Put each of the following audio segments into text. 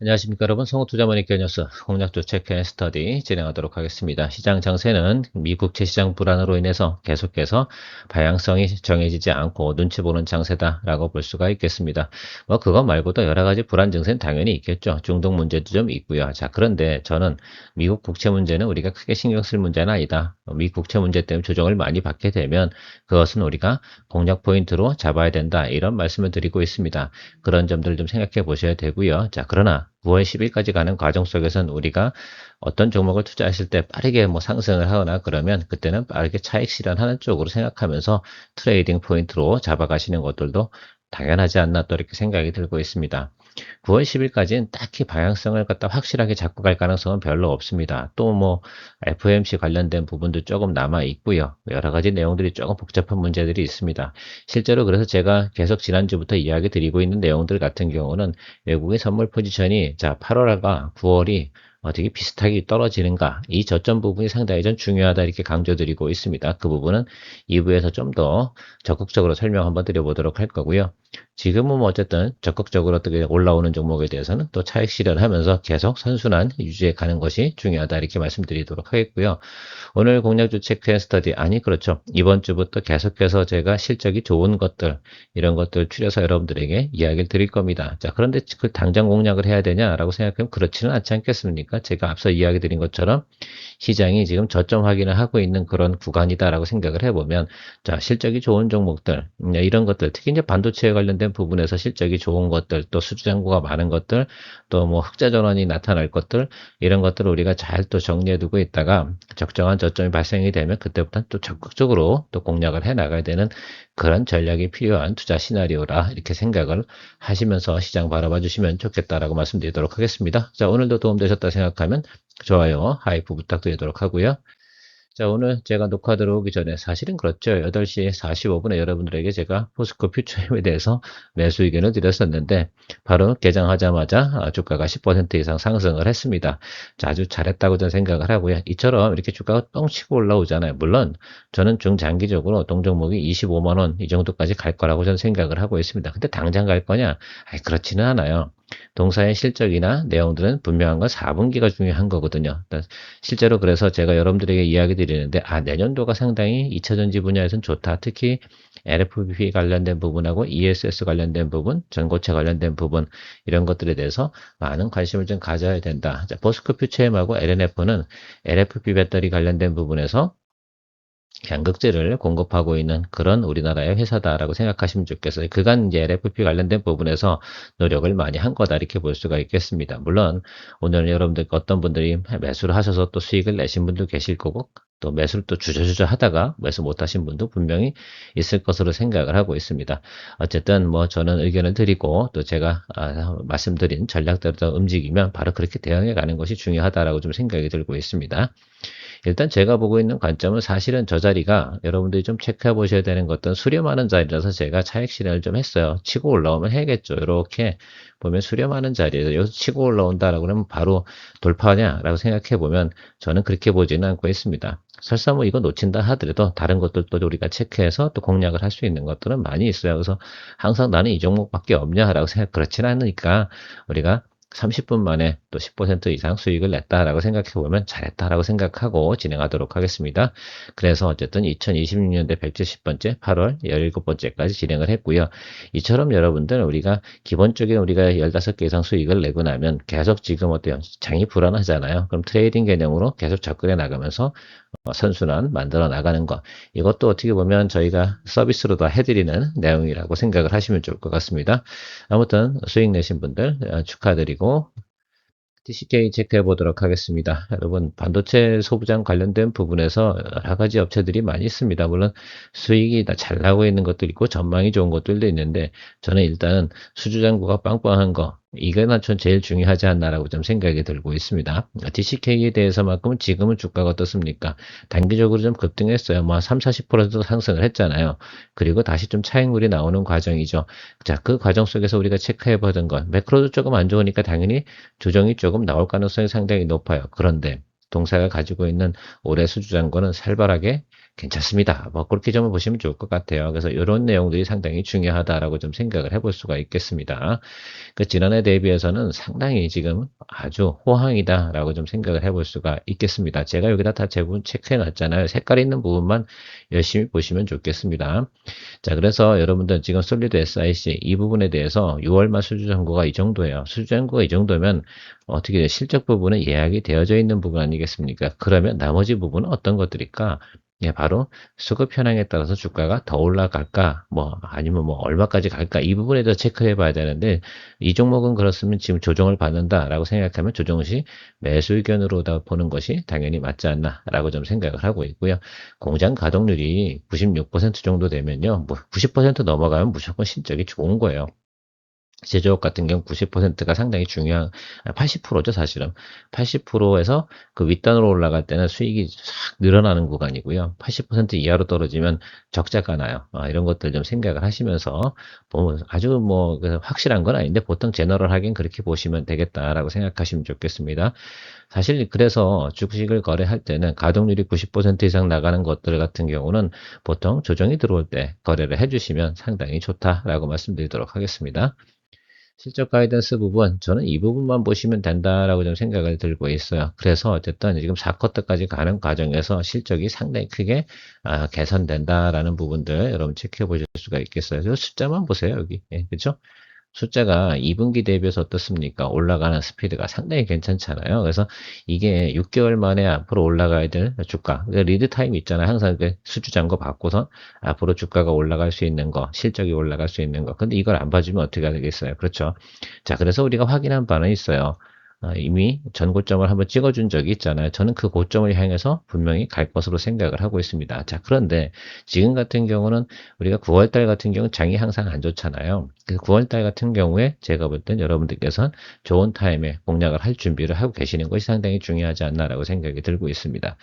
안녕하십니까 여러분. 성우투자머니케 뉴스 공략주 체크 앤 스터디 진행하도록 하겠습니다. 시장 장세는 미 국채 시장 불안으로 인해서 계속해서 방향성이 정해지지 않고 눈치 보는 장세다라고 볼 수가 있겠습니다. 뭐 그것 말고도 여러 가지 불안 증세는 당연히 있겠죠. 중동 문제도 좀 있고요. 자, 그런데 저는 미국 국채 문제는 우리가 크게 신경 쓸 문제는 아니다. 미 국채 문제 때문에 조정을 많이 받게 되면 그것은 우리가 공략 포인트로 잡아야 된다. 이런 말씀을 드리고 있습니다. 그런 점들 좀 생각해 보셔야 되고요. 자, 그러나 9월 10일까지 가는 과정 속에서는 우리가 어떤 종목을 투자했을 때 빠르게 뭐 상승을 하거나 그러면 그때는 빠르게 차익 실현하는 쪽으로 생각하면서 트레이딩 포인트로 잡아가시는 것들도 당연하지 않나 또 이렇게 생각이 들고 있습니다. 9월 10일까지는 딱히 방향성을 갖다 확실하게 잡고 갈 가능성은 별로 없습니다. 또 뭐 FOMC 관련된 부분도 조금 남아 있고요. 여러 가지 내용들이 조금 복잡한 문제들이 있습니다. 실제로 그래서 제가 계속 지난주부터 이야기 드리고 있는 내용들 같은 경우는 외국의 선물 포지션이 자 8월과 9월이 어떻게 비슷하게 떨어지는가 이 저점 부분이 상당히 좀 중요하다 이렇게 강조드리고 있습니다. 그 부분은 2부에서 좀 더 적극적으로 설명 한번 드려보도록 할 거고요. 지금은 뭐 어쨌든 적극적으로 어떻게 올라오는 종목에 대해서는 또 차익 실현하면서 계속 선순환 유지해 가는 것이 중요하다 이렇게 말씀드리도록 하겠고요. 오늘 공략주 체크 앤 스터디 아니 그렇죠. 이번 주부터 계속해서 제가 실적이 좋은 것들 이런 것들 추려서 여러분들에게 이야기를 드릴 겁니다. 자, 그런데 그 당장 공략을 해야 되냐라고 생각하면 그렇지는 않지 않겠습니까? 제가 앞서 이야기 드린 것처럼 시장이 지금 저점 확인을 하고 있는 그런 구간이다라고 생각을 해보면 자, 실적이 좋은 종목들 이런 것들 특히 이제 반도체에 관련된 부분에서 실적이 좋은 것들 또 수주잔고가 많은 것들 또 뭐 흑자 전환이 나타날 것들 이런 것들을 우리가 잘 또 정리해 두고 있다가 적정한 저점이 발생이 되면 그때부터 또 적극적으로 또 공략을 해 나가야 되는 그런 전략이 필요한 투자 시나리오라 이렇게 생각을 하시면서 시장 바라봐 주시면 좋겠다라고 말씀드리도록 하겠습니다. 자, 오늘도 도움되셨다 생각하면 좋아요, 하이프 부탁드리도록 하고요. 자, 오늘 제가 녹화 들어오기 전에 사실은 그렇죠. 8시 45분에 여러분들에게 제가 포스코 퓨처엠에 대해서 매수 의견을 드렸었는데 바로 개장하자마자 주가가 10% 이상 상승을 했습니다. 자, 아주 잘했다고 저는 생각을 하고요. 이처럼 이렇게 주가가 뻥 치고 올라오잖아요. 물론 저는 중장기적으로 동종목이 25만 원 이 정도까지 갈 거라고 저는 생각을 하고 있습니다. 근데 당장 갈 거냐? 아니, 그렇지는 않아요. 동사의 실적이나 내용들은 분명한 건 4분기가 중요한 거거든요. 실제로 그래서 제가 여러분들에게 이야기 드리는데 내년도가 상당히 2차전지 분야에서는 좋다. 특히 LFP 관련된 부분하고 ESS 관련된 부분, 전고체 관련된 부분 이런 것들에 대해서 많은 관심을 좀 가져야 된다. 자, 포스코 퓨처엠하고 LNF는 LFP 배터리 관련된 부분에서 양극재를 공급하고 있는 그런 우리나라의 회사다라고 생각하시면 좋겠어요. 그간 이제 LFP 관련된 부분에서 노력을 많이 한 거다 이렇게 볼 수가 있겠습니다. 물론 오늘 여러분들 어떤 분들이 매수를 하셔서 또 수익을 내신 분도 계실 거고 또 매수를 또 주저주저 하다가 매수 못 하신 분도 분명히 있을 것으로 생각을 하고 있습니다. 어쨌든 뭐 저는 의견을 드리고 또 제가 말씀드린 전략대로 움직이면 바로 그렇게 대응해 가는 것이 중요하다라고 좀 생각이 들고 있습니다. 일단 제가 보고 있는 관점은 사실은 저 자리가 여러분들이 좀 체크해 보셔야 되는 것은 수렴하는 자리라서 제가 차익 실현을 좀 했어요. 치고 올라오면 해야겠죠. 이렇게 보면 수렴하는 자리에서 여기서 치고 올라온다라고 하면 바로 돌파하냐라고 생각해 보면 저는 그렇게 보지는 않고 있습니다. 설사 뭐 이거 놓친다 하더라도 다른 것들도 우리가 체크해서 또 공략을 할 수 있는 것들은 많이 있어요. 그래서 항상 나는 이 종목밖에 없냐라고 생각 그렇지는 않으니까 우리가 30분 만에 또 10% 이상 수익을 냈다라고 생각해 보면 잘했다라고 생각하고 진행하도록 하겠습니다. 그래서 어쨌든 2026년대 170번째 8월 17번째까지 진행을 했고요. 이처럼 여러분들 우리가 기본적인 우리가 15개 이상 수익을 내고 나면 계속 지금 어때요? 장이 불안하잖아요. 그럼 트레이딩 개념으로 계속 접근해 나가면서 선순환 만들어 나가는 것. 이것도 어떻게 보면 저희가 서비스로 다 해드리는 내용이라고 생각을 하시면 좋을 것 같습니다. 아무튼 수익 내신 분들 축하드리고 TCK 체크해 보도록 하겠습니다. 여러분 반도체 소부장 관련된 부분에서 여러 가지 업체들이 많이 있습니다. 물론 수익이 다 잘 나고 있는 것도 있고 전망이 좋은 것들도 있는데 저는 일단은 수주잔고가 빵빵한 거 이거나 전 제일 중요하지 않나라고 좀 생각이 들고 있습니다. DCK에 대해서만큼은 지금은 주가가 어떻습니까? 단기적으로 좀 급등했어요. 뭐 3, 40% 상승을 했잖아요. 그리고 다시 좀 차익물이 나오는 과정이죠. 자, 그 과정 속에서 우리가 체크해 보던 건 매크로도 조금 안 좋으니까 당연히 조정이 조금 나올 가능성이 상당히 높아요. 그런데 동사가 가지고 있는 올해 수주잔고는 살벌하게 괜찮습니다. 뭐 그렇게 좀 보시면 좋을 것 같아요. 그래서 이런 내용들이 상당히 중요하다라고 좀 생각을 해볼 수가 있겠습니다. 그 지난해 대비해서는 상당히 지금 아주 호황이다라고 좀 생각을 해볼 수가 있겠습니다. 제가 여기다 다 대부분 체크해 놨잖아요. 색깔 있는 부분만 열심히 보시면 좋겠습니다. 자, 그래서 여러분들 지금 솔리드 SIC 이 부분에 대해서 6월 말 수주 잔고가 이 정도예요. 수주 잔고가 이 정도면 어떻게 돼요? 실적 부분은 예약이 되어져 있는 부분 아니겠습니까? 그러면 나머지 부분은 어떤 것들일까? 예, 바로 수급 현황에 따라서 주가가 더 올라갈까, 뭐, 아니면 뭐, 얼마까지 갈까, 이 부분에 대해서 체크해 봐야 되는데, 이 종목은 그렇으면 지금 조정을 받는다라고 생각하면 조정 시 매수 의견으로 보는 것이 당연히 맞지 않나라고 좀 생각을 하고 있고요. 공장 가동률이 96% 정도 되면요, 뭐, 90% 넘어가면 무조건 실적이 좋은 거예요. 제조업 같은 경우 90%가 상당히 중요한 80%죠 사실은 80%에서 그 윗단으로 올라갈 때는 수익이 싹 늘어나는 구간이고요 80% 이하로 떨어지면 적자가 나요. 이런 것들 좀 생각을 하시면서 뭐 아주 뭐 확실한 건 아닌데 보통 제너럴하긴 그렇게 보시면 되겠다라고 생각하시면 좋겠습니다. 사실 그래서 주식을 거래할 때는 가동률이 90% 이상 나가는 것들 같은 경우는 보통 조정이 들어올 때 거래를 해주시면 상당히 좋다라고 말씀드리도록 하겠습니다. 실적 가이던스 부분, 저는 이 부분만 보시면 된다라고 좀 생각을 들고 있어요. 그래서 어쨌든 지금 4쿼터까지 가는 과정에서 실적이 상당히 크게 개선된다라는 부분들 여러분 체크해 보실 수가 있겠어요. 저 숫자만 보세요, 여기. 예, 그죠? 숫자가 2분기 대비해서 어떻습니까? 올라가는 스피드가 상당히 괜찮잖아요. 그래서 이게 6개월 만에 앞으로 올라가야 될 주가. 리드 타임 있잖아요. 항상 그 수주 잔고 받고서 앞으로 주가가 올라갈 수 있는 거, 실적이 올라갈 수 있는 거. 근데 이걸 안 봐주면 어떻게 되겠어요? 그렇죠. 자, 그래서 우리가 확인한 바는 있어요. 이미 전 고점을 한번 찍어준 적이 있잖아요. 저는 그 고점을 향해서 분명히 갈 것으로 생각을 하고 있습니다. 자, 그런데 지금 같은 경우는 우리가 9월달 같은 경우는 장이 항상 안 좋잖아요. 그 9월달 같은 경우에 제가 볼 땐 여러분들께서는 좋은 타임에 공략을 할 준비를 하고 계시는 것이 상당히 중요하지 않나라고 생각이 들고 있습니다.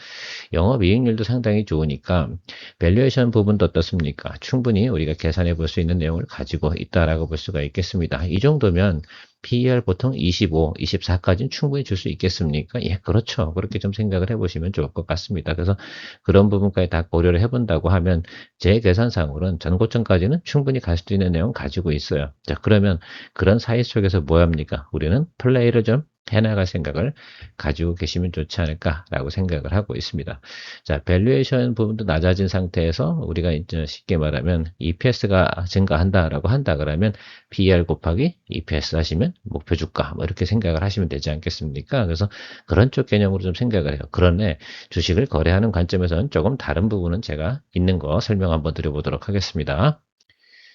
영업이익률도 상당히 좋으니까 밸류에이션 부분도 어떻습니까? 충분히 우리가 계산해 볼 수 있는 내용을 가지고 있다라고 볼 수가 있겠습니다. 이 정도면 PER 보통 25, 24까지는 충분히 줄 수 있겠습니까? 예, 그렇죠. 그렇게 좀 생각을 해보시면 좋을 것 같습니다. 그래서 그런 부분까지 다 고려를 해본다고 하면 제 계산상으로는 전고점까지는 충분히 갈 수 있는 내용 가지고 있어요. 자, 그러면 그런 사이 속에서 뭐 합니까? 우리는 플레이를 좀 해나갈 생각을 가지고 계시면 좋지 않을까라고 생각을 하고 있습니다. 자, 밸류에이션 부분도 낮아진 상태에서 우리가 이제 쉽게 말하면 EPS가 증가한다라고 한다 그러면 PER 곱하기 EPS 하시면 목표 주가 뭐 이렇게 생각을 하시면 되지 않겠습니까? 그래서 그런 쪽 개념으로 좀 생각을 해요. 그런데 주식을 거래하는 관점에서는 조금 다른 부분은 제가 있는 거 설명 한번 드려보도록 하겠습니다.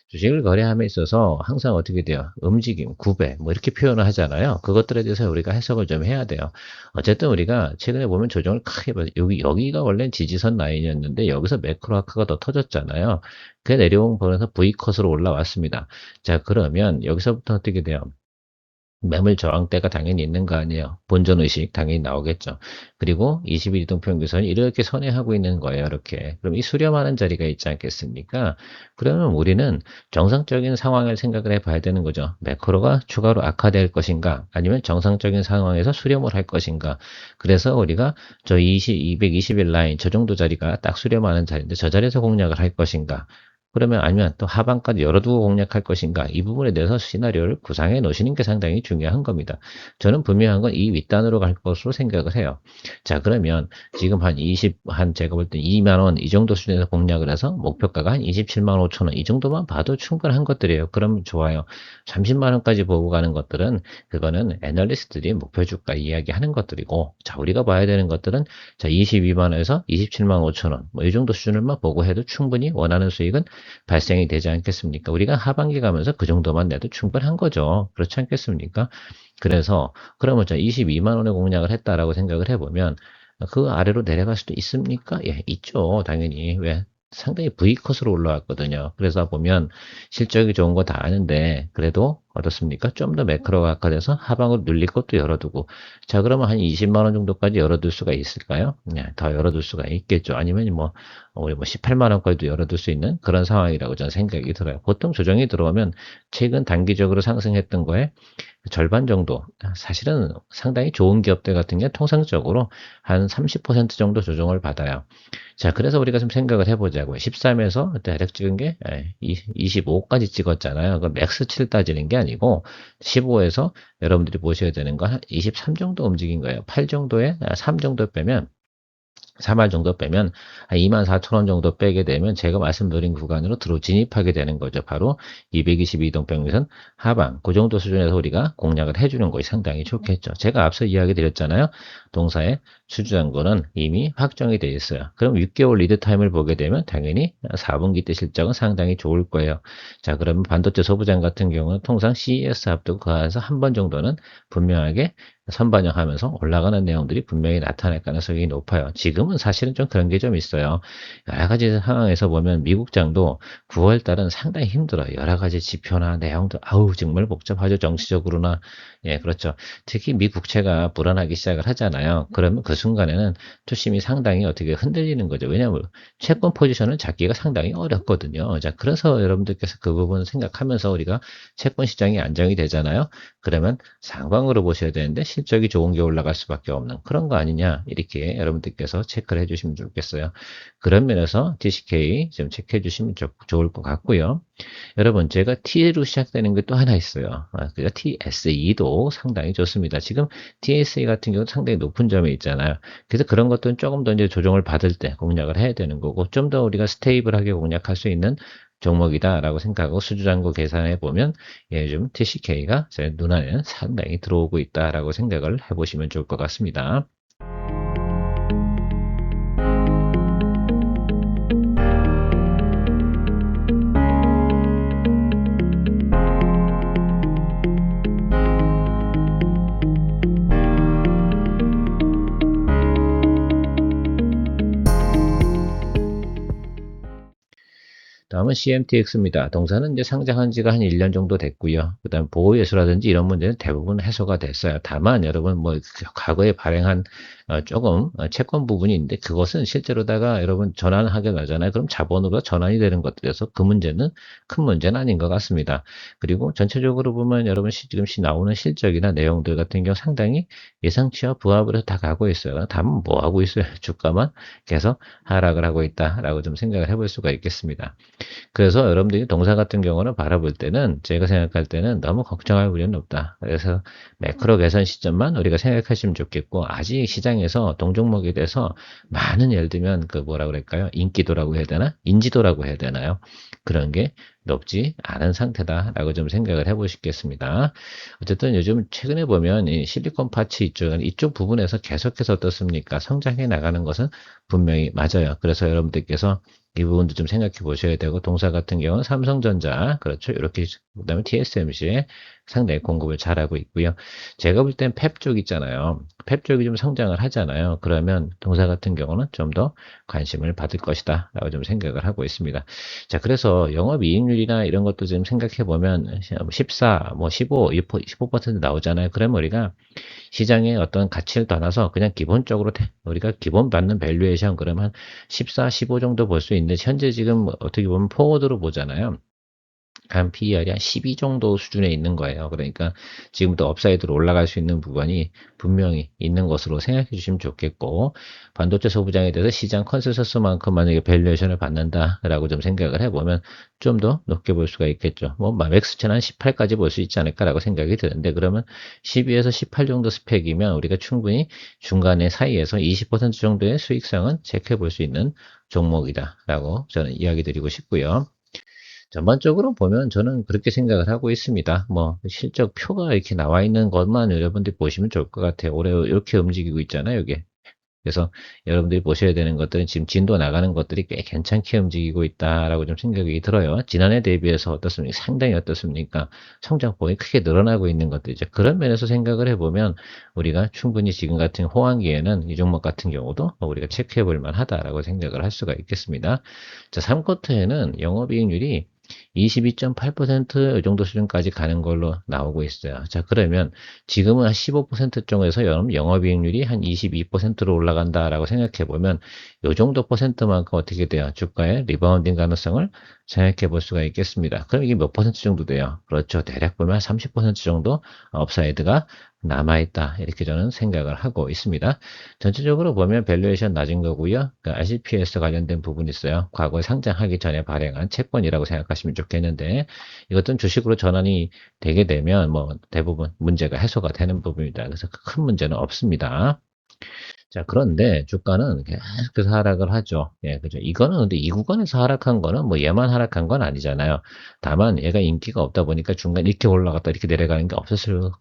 주식을 거래함에 있어서 항상 어떻게 돼요? 움직임, 구배, 뭐 이렇게 표현을 하잖아요. 그것들에 대해서 우리가 해석을 좀 해야 돼요. 어쨌든 우리가 최근에 보면 조정을 크게 봐요. 여기가 원래는 지지선 라인이었는데 여기서 매크로 아크가 더 터졌잖아요. 그 내려온 보면서 V컷으로 올라왔습니다. 자, 그러면 여기서부터 어떻게 돼요? 매물 저항대가 당연히 있는 거 아니에요. 본전의식 당연히 나오겠죠. 그리고 20일 이동평균선이 이렇게 선회하고 있는 거예요. 이렇게. 그럼 이 수렴하는 자리가 있지 않겠습니까? 그러면 우리는 정상적인 상황을 생각을 해봐야 되는 거죠. 매크로가 추가로 악화될 것인가 아니면 정상적인 상황에서 수렴을 할 것인가. 그래서 우리가 저 220일 라인 저 정도 자리가 딱 수렴하는 자리인데 저 자리에서 공략을 할 것인가. 그러면 아니면 또 하반까지 열어두고 공략할 것인가 이 부분에 대해서 시나리오를 구상해 놓으시는 게 상당히 중요한 겁니다. 저는 분명한 건 이 윗단으로 갈 것으로 생각을 해요. 자, 그러면 지금 한 제가 볼 때 2만 원 이 정도 수준에서 공략을 해서 목표가가 한 27만 5천 원 이 정도만 봐도 충분한 것들이에요. 그럼 좋아요. 30만 원까지 보고 가는 것들은 그거는 애널리스트들이 목표 주가 이야기하는 것들이고 자, 우리가 봐야 되는 것들은 자, 22만 원에서 27만 5천 원 뭐 이 정도 수준을만 보고 해도 충분히 원하는 수익은 발생이 되지 않겠습니까? 우리가 하반기 가면서 그 정도만 내도 충분한 거죠. 그렇지 않겠습니까? 그래서 그러면 자 22만 원에 공략을 했다라고 생각을 해보면 그 아래로 내려갈 수도 있습니까? 예, 있죠. 당연히. 왜? 상당히 V컷으로 올라왔거든요. 그래서 보면 실적이 좋은 거 다 아는데 그래도 어떻습니까? 좀 더 매크로가 악화돼서 하방으로 눌릴 것도 열어두고 자 그러면 한 20만 원 정도까지 열어둘 수가 있을까요? 네, 더 열어둘 수가 있겠죠. 아니면 뭐 우리 뭐 18만 원까지도 열어둘 수 있는 그런 상황이라고 저는 생각이 들어요. 보통 조정이 들어오면 최근 단기적으로 상승했던 거에 절반 정도, 사실은 상당히 좋은 기업들 같은 게 통상적으로 한 30% 정도 조정을 받아요. 자, 그래서 우리가 좀 생각을 해보자고요. 13에서 대략 찍은 게 25까지 찍었잖아요. 그 맥스치를 따지는 게 아니고 15에서 여러분들이 보셔야 되는 건 한 23 정도 움직인 거예요. 8 정도에 3 정도 빼면 3할 정도 빼면 한 24,000원 정도 빼게 되면 제가 말씀드린 구간으로 들어 진입하게 되는 거죠. 바로 222동평균선 하방. 그 정도 수준에서 우리가 공략을 해주는 것이 상당히 좋겠죠. 제가 앞서 이야기 드렸잖아요. 동사의 수주잔고는 이미 확정이 되어 있어요. 그럼 6개월 리드 타임을 보게 되면 당연히 4분기 때 실적은 상당히 좋을 거예요. 자, 그러면 반도체 소부장 같은 경우는 통상 CES 앞두고 그 안에서 한 번 정도는 분명하게 선반영하면서 올라가는 내용들이 분명히 나타날 가능성이 높아요. 지금은 사실은 좀 그런 게 좀 있어요. 여러 가지 상황에서 보면 미국장도 9월 달은 상당히 힘들어요. 여러 가지 지표나 내용도 아우 정말 복잡하죠. 정치적으로나 예 그렇죠. 특히 미 국채가 불안하기 시작을 하잖아요. 그러면 그 순간에는 투심이 상당히 어떻게 흔들리는 거죠. 왜냐하면 채권 포지션을 잡기가 상당히 어렵거든요. 자 그래서 여러분들께서 그 부분을 생각하면서 우리가 채권 시장이 안정이 되잖아요. 그러면 상방으로 보셔야 되는데 실적이 좋은 게 올라갈 수밖에 없는 그런 거 아니냐 이렇게 여러분들께서 체크를 해주시면 좋겠어요. 그런 면에서 TCK 좀 체크해 주시면 좋을 것 같고요. 여러분 제가 T로 시작되는 게 또 하나 있어요. 그래서 TSE도 상당히 좋습니다. 지금 TSE 같은 경우는 상당히 높은 점에 있잖아요. 그래서 그런 것들은 조금 더 이제 조정을 받을 때 공략을 해야 되는 거고 좀 더 우리가 스테이블하게 공략할 수 있는 종목이다라고 생각하고 수주잔고 계산해 보면 요즘 TCK가 제 눈안에는 상당히 들어오고 있다라고 생각을 해보시면 좋을 것 같습니다. 다음은 CMTX입니다. 동사는 이제 상장한 지가 한 1년 정도 됐고요. 그다음 보호예수라든지 이런 문제는 대부분 해소가 됐어요. 다만 여러분 뭐 과거에 발행한 조금 채권 부분이 있는데 그것은 실제로다가 여러분 전환하게 나잖아요. 그럼 자본으로 전환이 되는 것들에서 그 문제는 큰 문제는 아닌 것 같습니다. 그리고 전체적으로 보면 여러분 지금 나오는 실적이나 내용들 같은 경우 상당히 예상치와 부합을 해서 다 가고 있어요. 다만 뭐 하고 있어요? 주가만 계속 하락을 하고 있다라고 좀 생각을 해볼 수가 있겠습니다. 그래서 여러분들이 동사 같은 경우는 바라볼 때는 제가 생각할 때는 너무 걱정할 우려는 없다. 그래서 매크로 개선 시점만 우리가 생각하시면 좋겠고 아직 시장에서 동종목에 대해서 많은 예를 들면 그 뭐라 그럴까요? 인기도라고 해야 되나? 인지도라고 해야 되나요? 그런 게 높지 않은 상태다라고 좀 생각을 해보시겠습니다. 어쨌든 요즘 최근에 보면 이 실리콘 파츠 이쪽 부분에서 계속해서 어떻습니까? 성장해 나가는 것은 분명히 맞아요. 그래서 여러분들께서 이 부분도 좀 생각해 보셔야 되고 동사 같은 경우는 삼성전자 그렇죠 이렇게 그다음에 TSMC에 상당히 공급을 잘하고 있고요. 제가 볼 땐 펩 쪽 있잖아요. 펩 쪽이 좀 성장을 하잖아요. 그러면 동사 같은 경우는 좀 더 관심을 받을 것이다 라고 좀 생각을 하고 있습니다. 자 그래서 영업이익률이나 이런 것도 좀 생각해 보면 14, 뭐 15, 15% 나오잖아요. 그러면 우리가 시장의 어떤 가치를 떠나서 그냥 기본적으로 우리가 기본 받는 밸류에이션 그러면 14, 15 정도 볼 수 있는데 현재 지금 어떻게 보면 포워드로 보잖아요. 한 PER이 한 12 정도 수준에 있는 거예요. 그러니까 지금부터 업사이드로 올라갈 수 있는 부분이 분명히 있는 것으로 생각해 주시면 좋겠고 반도체 소부장에 대해서 시장 컨센서스만큼 만약에 밸류에이션을 받는다라고 좀 생각을 해보면 좀 더 높게 볼 수가 있겠죠. 뭐 맥스치는 한 18까지 볼 수 있지 않을까라고 생각이 드는데 그러면 12에서 18 정도 스펙이면 우리가 충분히 중간에 사이에서 20% 정도의 수익성은 체크해 볼 수 있는 종목이다라고 저는 이야기 드리고 싶고요. 전반적으로 보면 저는 그렇게 생각을 하고 있습니다. 뭐 실적 표가 이렇게 나와 있는 것만 여러분들이 보시면 좋을 것 같아요. 올해 이렇게 움직이고 있잖아요, 이게. 그래서 여러분들이 보셔야 되는 것들은 지금 진도 나가는 것들이 꽤 괜찮게 움직이고 있다라고 좀 생각이 들어요. 지난해 대비해서 어떻습니까? 상당히 어떻습니까? 성장폭이 크게 늘어나고 있는 것들이죠. 그런 면에서 생각을 해보면 우리가 충분히 지금 같은 호황기에는 이 종목 같은 경우도 우리가 체크해 볼 만하다라고 생각을 할 수가 있겠습니다. 자, 3쿼터에는 영업이익률이 22.8%이 정도 수준까지 가는 걸로 나오고 있어요. 자, 그러면 지금은 한 15% 정도에서 영업이익률이 한 22%로 올라간다라고 생각해 보면 이 정도 퍼센트만큼 어떻게 돼요? 주가의 리바운딩 가능성을 생각해 볼 수가 있겠습니다. 그럼 이게 몇 퍼센트 정도 돼요? 그렇죠. 대략 보면 30% 정도 업사이드가 남아있다. 이렇게 저는 생각을 하고 있습니다. 전체적으로 보면 밸류에이션 낮은 거고요. 그 RCPS 관련된 부분이 있어요. 과거에 상장하기 전에 발행한 채권이라고 생각하시면 좋겠는데 이것은 주식으로 전환이 되게 되면 뭐 대부분 문제가 해소가 되는 부분이다. 그래서 큰 문제는 없습니다. 자, 그런데 주가는 계속해서 하락을 하죠. 예, 그죠. 이거는 근데 이 구간에서 하락한 거는 뭐 얘만 하락한 건 아니잖아요. 다만 얘가 인기가 없다 보니까 중간 이렇게 올라갔다 이렇게 내려가는 게 없었어서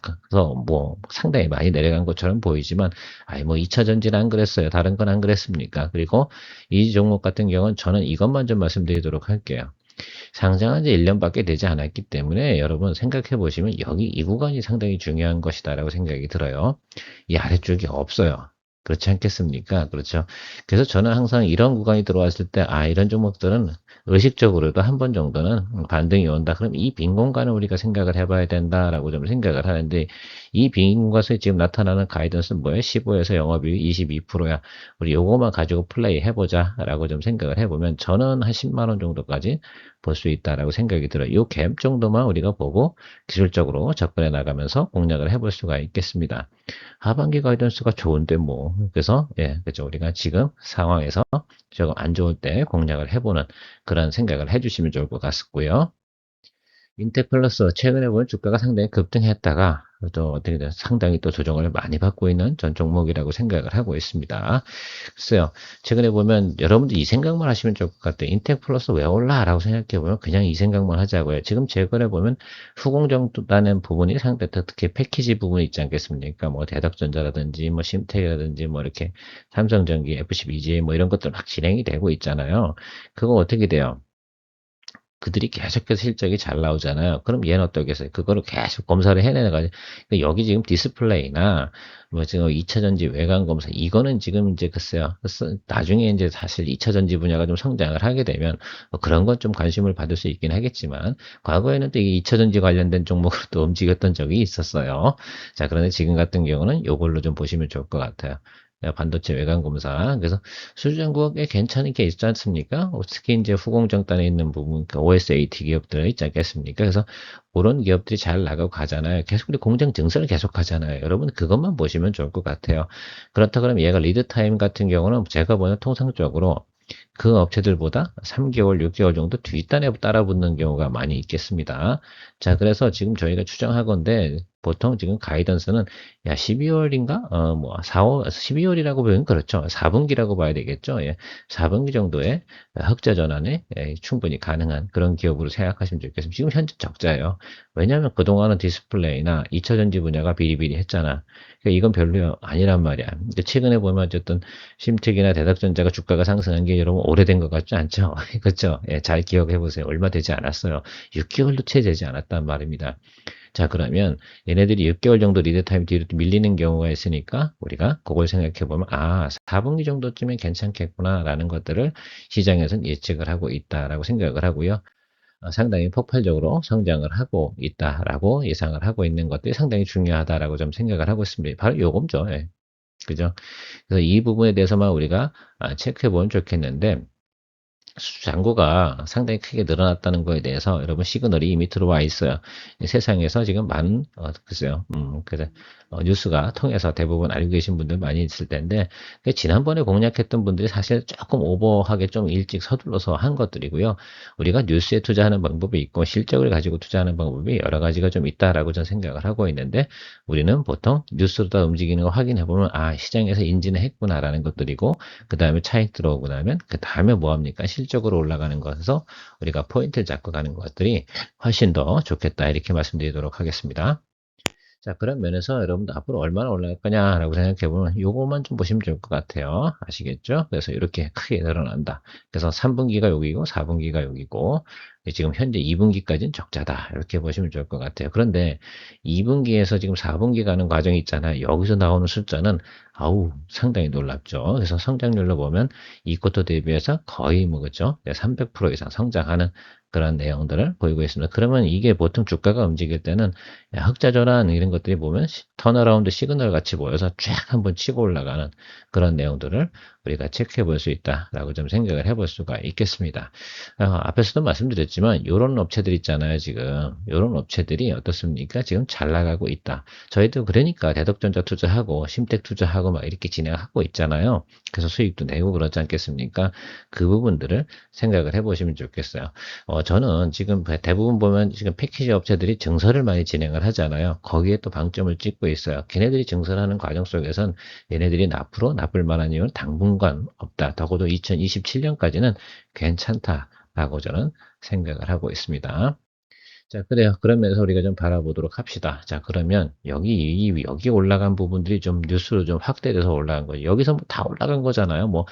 뭐 상당히 많이 내려간 것처럼 보이지만 아니 뭐 2차 전지는 안 그랬어요. 다른 건 안 그랬습니까? 그리고 이 종목 같은 경우는 저는 이것만 좀 말씀드리도록 할게요. 상장한 지 1년밖에 되지 않았기 때문에 여러분 생각해 보시면 여기 이 구간이 상당히 중요한 것이다라고 생각이 들어요. 이 아래쪽이 없어요. 그렇지 않겠습니까? 그렇죠. 그래서 저는 항상 이런 구간이 들어왔을 때, 이런 종목들은 의식적으로도 한 번 정도는 반등이 온다. 그럼 이 빈 공간을 우리가 생각을 해봐야 된다라고 좀 생각을 하는데, 이 빈 공간에서 지금 나타나는 가이던스는 뭐예요? 15에서 영업이익 22%야. 우리 요거만 가지고 플레이 해보자라고 좀 생각을 해보면, 저는 한 10만 원 정도까지 볼 수 있다라고 생각이 들어요. 요 갭 정도만 우리가 보고 기술적으로 접근해 나가면서 공략을 해볼 수가 있겠습니다. 하반기 가이던스가 좋은데 뭐 그래서 그죠 우리가 지금 상황에서 조금 안 좋을 때 공략을 해보는 그런 생각을 해주시면 좋을 것 같고요. 인텍플러스 최근에 보면 주가가 상당히 급등했다가 또 어떻게 돼요? 상당히 또 조정을 많이 받고 있는 전 종목이라고 생각을 하고 있습니다. 글쎄요, 최근에 보면 여러분들 이 생각만 하시면 좋을 것 같아요. 인텍플러스 왜 올라? 라고 생각해 보면 그냥 이 생각만 하자고요. 지금 최근에 보면 후공정라는 부분이 상당히 특히 패키지 부분이 있지 않겠습니까? 뭐 대덕전자라든지 뭐 심텍이라든지 뭐 이렇게 삼성전기, FC-BGA 뭐 이런 것들 막 진행이 되고 있잖아요. 그거 어떻게 돼요? 그들이 계속해서 실적이 잘 나오잖아요. 그럼 얘는 어떠겠어요? 그거를 계속 검사를 해내가지고 여기 지금 디스플레이나 뭐 지금 2차 전지 외관 검사 이거는 지금 이제 글쎄요. 나중에 이제 사실 2차 전지 분야가 좀 성장을 하게 되면 뭐 그런 건 좀 관심을 받을 수 있긴 하겠지만 과거에는 또 이 2차 전지 관련된 종목으로 또 움직였던 적이 있었어요. 자, 그런데 지금 같은 경우는 요걸로 좀 보시면 좋을 것 같아요. 반도체 외관 검사. 그래서 수주정국가 꽤 괜찮은 게 있지 않습니까? 특히 이제 후공정단에 있는 부분, 그 OSAT 기업들 있지 않겠습니까? 그래서 그런 기업들이 잘 나가고 가잖아요. 계속 우리 공정 증설을 계속 하잖아요. 여러분 그것만 보시면 좋을 것 같아요. 그렇다 그러면 얘가 리드 타임 같은 경우는 제가 보는 통상적으로 그 업체들보다 3개월, 6개월 정도 뒷단에 따라붙는 경우가 많이 있겠습니다. 자, 그래서 지금 저희가 추정하건대 보통 지금 가이던스는 12월인가? 뭐 4월, 12월이라고 보면 그렇죠. 4분기라고 봐야 되겠죠. 예. 4분기 정도의 흑자 전환에 충분히 가능한 그런 기업으로 생각하시면 좋겠습니다. 지금 현재 적자예요. 왜냐하면 그동안은 디스플레이나 2차 전지 분야가 비리비리 했잖아. 그러니까 이건 별로 아니란 말이야. 근데 최근에 보면 어쨌든 심택이나 대덕전자가 주가가 상승한 게 여러분 오래된 것 같지 않죠? 그렇죠? 예, 잘 기억해 보세요. 얼마 되지 않았어요. 6개월도 채 되지 않았단 말입니다. 자, 그러면 얘네들이 6개월 정도 리드 타임 뒤로 밀리는 경우가 있으니까 우리가 그걸 생각해 보면 4분기 정도쯤엔 괜찮겠구나라는 것들을 시장에서는 예측을 하고 있다라고 생각을 하고요. 상당히 폭발적으로 성장을 하고 있다라고 예상을 하고 있는 것들이 상당히 중요하다라고 좀 생각을 하고 있습니다. 바로 요금죠. 예. 그죠? 그래서 이 부분에 대해서만 우리가 체크해 보면 좋겠는데 잔고가 상당히 크게 늘어났다는 거에 대해서 여러분 시그널이 이미 들어와 있어요. 세상에서 지금 많은 글쎄요, 그래 뉴스가 통해서 대부분 알고 계신 분들 많이 있을 텐데 지난번에 공략했던 분들이 사실 조금 오버하게 좀 일찍 서둘러서 한 것들이고요. 우리가 뉴스에 투자하는 방법이 있고 실적을 가지고 투자하는 방법이 여러 가지가 좀 있다라고 저는 생각을 하고 있는데 우리는 보통 뉴스로 다 움직이는 거 확인해 보면 시장에서 인지는 했구나라는 것들이고 그 다음에 차익 들어오고 나면 그 다음에 뭐 합니까? 실적으로 올라가는 것에서 우리가 포인트를 잡고 가는 것들이 훨씬 더 좋겠다 이렇게 말씀드리도록 하겠습니다. 자, 그런 면에서 여러분들 앞으로 얼마나 올라갈 거냐라고 생각해 보면 요거만 좀 보시면 좋을 것 같아요. 아시겠죠? 그래서 이렇게 크게 늘어난다. 그래서 3분기가 여기고 4분기가 여기고 지금 현재 2분기까지는 적자다. 이렇게 보시면 좋을 것 같아요. 그런데 2분기에서 지금 4분기 가는 과정이 있잖아요. 여기서 나오는 숫자는 아우 상당히 놀랍죠. 그래서 성장률로 보면 이 쿼터 대비해서 거의 뭐 그죠? 300% 이상 성장하는 그런 내용들을 보이고 있습니다. 그러면 이게 보통 주가가 움직일 때는 흑자전환 이런 것들이 보면 턴어라운드 시그널 같이 보여서 쫙 한번 치고 올라가는 그런 내용들을 우리가 체크해 볼 수 있다라고 좀 생각을 해볼 수가 있겠습니다. 앞에서도 말씀드렸지만 이런 업체들 있잖아요. 지금 이런 업체들이 어떻습니까? 지금 잘 나가고 있다. 저희도 그러니까 대덕전자 투자하고 심택 투자하고 막 이렇게 진행하고 있잖아요. 그래서 수익도 내고 그러지 않겠습니까? 그 부분들을 생각을 해보시면 좋겠어요. 저는 지금 대부분 보면 지금 패키지 업체들이 증설을 많이 진행을 하잖아요. 거기에 또 방점을 찍고 있어요. 걔네들이 증설하는 과정 속에선 얘네들이 앞으로 나쁠 만한 이유는 당분간 없다. 적어도 2027년까지는 괜찮다라고 저는 생각을 하고 있습니다. 자, 그래요. 그러면서 우리가 좀 바라보도록 합시다. 자, 그러면 여기 올라간 부분들이 좀 뉴스로 좀 확대돼서 올라간 거예요. 여기서 뭐 다 올라간 거잖아요. 뭐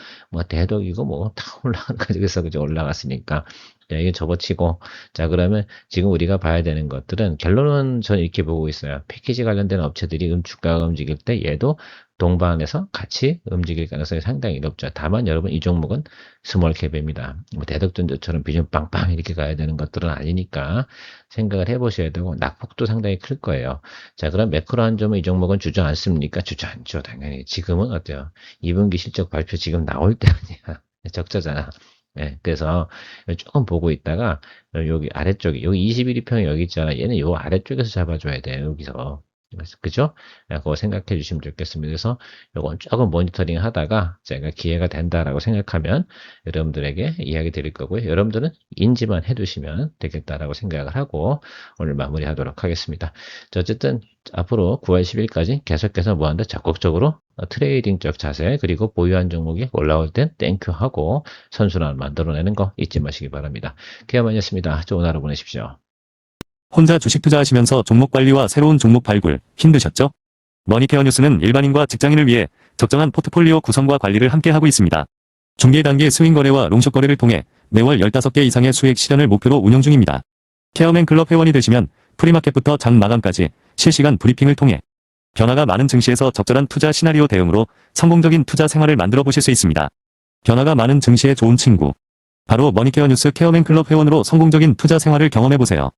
대덕이고 뭐 다 올라간 가지고서 그저 올라갔으니까. 자, 이게 접어치고. 자, 그러면 지금 우리가 봐야 되는 것들은 결론은 저는 이렇게 보고 있어요. 패키지 관련된 업체들이 주가가 움직일 때 얘도 동반해서 같이 움직일 가능성이 상당히 높죠. 다만 여러분 이 종목은 스몰캡입니다. 뭐 대덕전자처럼 비중 빵빵 이렇게 가야 되는 것들은 아니니까 생각을 해보셔야 되고 낙폭도 상당히 클 거예요. 자, 그럼 매크로한 점은 이 종목은 주저앉습니까? 주저앉죠. 당연히. 지금은 어때요? 2분기 실적 발표 지금 나올 때 아니야. 적자잖아. 네, 그래서 조금 보고 있다가 여기 아래쪽에 여기 21일평 여기 있잖아. 얘는 요 아래쪽에서 잡아줘야 돼요. 여기서. 그죠? 그거 생각해 주시면 좋겠습니다. 그래서 요건 조금 모니터링 하다가 제가 기회가 된다라고 생각하면 여러분들에게 이야기 드릴 거고요. 여러분들은 인지만 해 두시면 되겠다라고 생각을 하고 오늘 마무리하도록 하겠습니다. 자, 어쨌든 앞으로 9월 10일까지 계속해서 뭐한다? 적극적으로 트레이딩적 자세 그리고 보유한 종목이 올라올 땐 땡큐 하고 선순환 만들어내는 거 잊지 마시기 바랍니다. 기아만이었습니다. 좋은 하루 보내십시오. 혼자 주식 투자하시면서 종목 관리와 새로운 종목 발굴 힘드셨죠? 머니케어 뉴스는 일반인과 직장인을 위해 적정한 포트폴리오 구성과 관리를 함께 하고 있습니다. 중개 단계 스윙 거래와 롱숏 거래를 통해 매월 15개 이상의 수익 실현을 목표로 운영 중입니다. 케어맨 클럽 회원이 되시면 프리마켓부터 장 마감까지 실시간 브리핑을 통해 변화가 많은 증시에서 적절한 투자 시나리오 대응으로 성공적인 투자 생활을 만들어 보실 수 있습니다. 변화가 많은 증시의 좋은 친구. 바로 머니케어 뉴스 케어맨 클럽 회원으로 성공적인 투자 생활을 경험해 보세요.